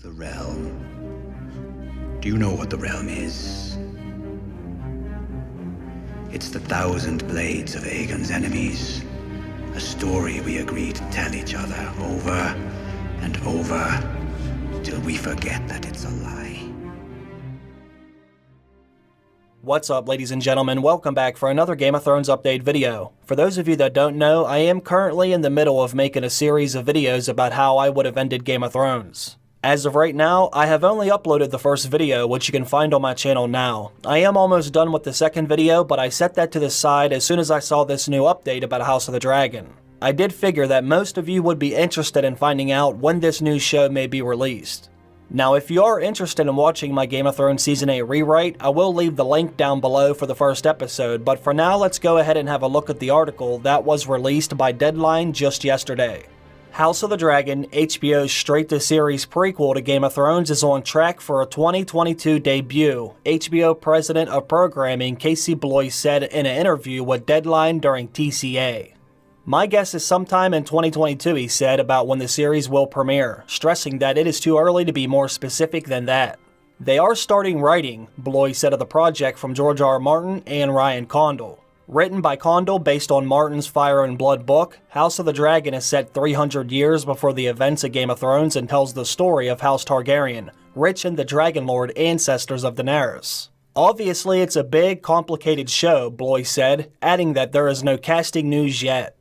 The realm. Do you know what the realm is? It's the 1,000 blades of Aegon's enemies. A story we agree to tell each other over and over till we forget that it's a lie. What's up, ladies and gentlemen? Welcome back for another Game of Thrones update video. For those of you that don't know, I am currently in the middle of making a series of videos about how I would have ended Game of Thrones. As of right now, I have only uploaded the first video, which you can find on my channel now. I am almost done with the second video, but I set that to the side as soon as I saw this new update about House of the Dragon. I did figure that most of you would be interested in finding out when this new show may be released. Now, if you are interested in watching my Game of Thrones Season 8 rewrite, I will leave the link down below for the first episode, but for now, let's go ahead and have a look at the article that was released by Deadline just yesterday. House of the Dragon, HBO's straight-to-series prequel to Game of Thrones, is on track for a 2022 debut, HBO President of Programming Casey Bloys said in an interview with Deadline during TCA. My guess is sometime in 2022, he said, about when the series will premiere, stressing that it is too early to be more specific than that. They are starting writing, Bloys said of the project from George R. R. Martin and Ryan Condal. Written by Condal based on Martin's Fire and Blood book, House of the Dragon is set 300 years before the events of Game of Thrones and tells the story of House Targaryen, rich in the Dragonlord ancestors of Daenerys. Obviously, it's a big, complicated show, Bloys said, adding that there is no casting news yet.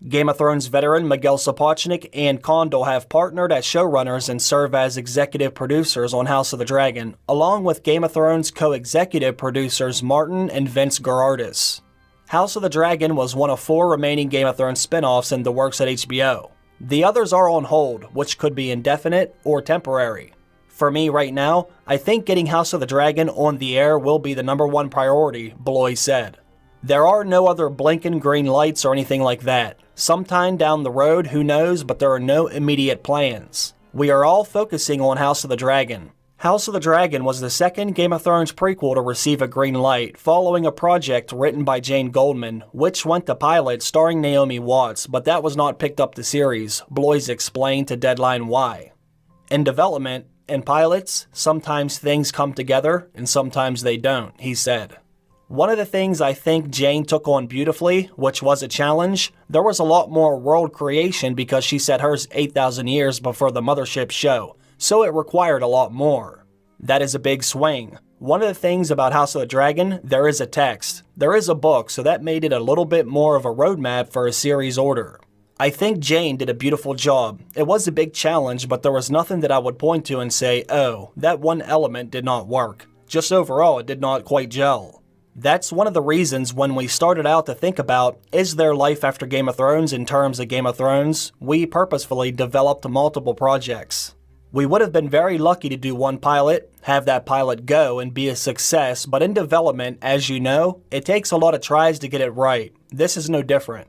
Game of Thrones veteran Miguel Sapochnik and Condal have partnered as showrunners and serve as executive producers on House of the Dragon, along with Game of Thrones co-executive producers Martin and Vince Geraghtis. House of the Dragon was one of 4 remaining Game of Thrones spin-offs in the works at HBO. The others are on hold, which could be indefinite or temporary. For me right now, I think getting House of the Dragon on the air will be the #1 priority, Bloys said. There are no other blinking green lights or anything like that. Sometime down the road, who knows, but there are no immediate plans. We are all focusing on House of the Dragon. House of the Dragon was the second Game of Thrones prequel to receive a green light, following a project written by Jane Goldman, which went to pilot starring Naomi Watts, but that was not picked up the series, Bloys explained to Deadline why. In development, in pilots, sometimes things come together and sometimes they don't, he said. One of the things I think Jane took on beautifully, which was a challenge, there was a lot more world creation because she set hers 8,000 years before the Mothership show, so it required a lot more. That is a big swing. One of the things about House of the Dragon, there is a text. There is a book, so that made it a little bit more of a roadmap for a series order. I think Jane did a beautiful job. It was a big challenge, but there was nothing that I would point to and say, oh, that one element did not work. Just overall, it did not quite gel. That's one of the reasons when we started out to think about, is there life after Game of Thrones in terms of Game of Thrones, we purposefully developed multiple projects. We would have been very lucky to do one pilot, have that pilot go and be a success, but in development, as you know, it takes a lot of tries to get it right. This is no different.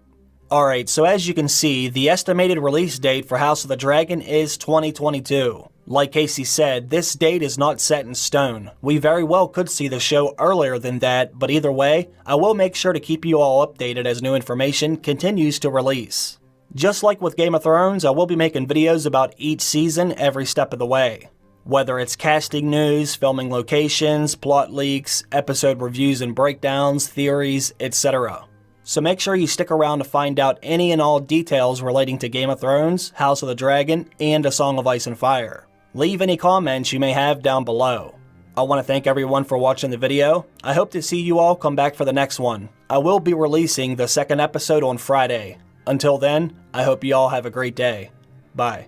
Alright, so as you can see, the estimated release date for House of the Dragon is 2022. Like Casey said, this date is not set in stone. We very well could see the show earlier than that, but either way, I will make sure to keep you all updated as new information continues to release. Just like with Game of Thrones, I will be making videos about each season every step of the way. Whether it's casting news, filming locations, plot leaks, episode reviews and breakdowns, theories, etc. So make sure you stick around to find out any and all details relating to Game of Thrones, House of the Dragon, and A Song of Ice and Fire. Leave any comments you may have down below. I want to thank everyone for watching the video. I hope to see you all come back for the next one. I will be releasing the second episode on Friday. Until then, I hope you all have a great day. Bye.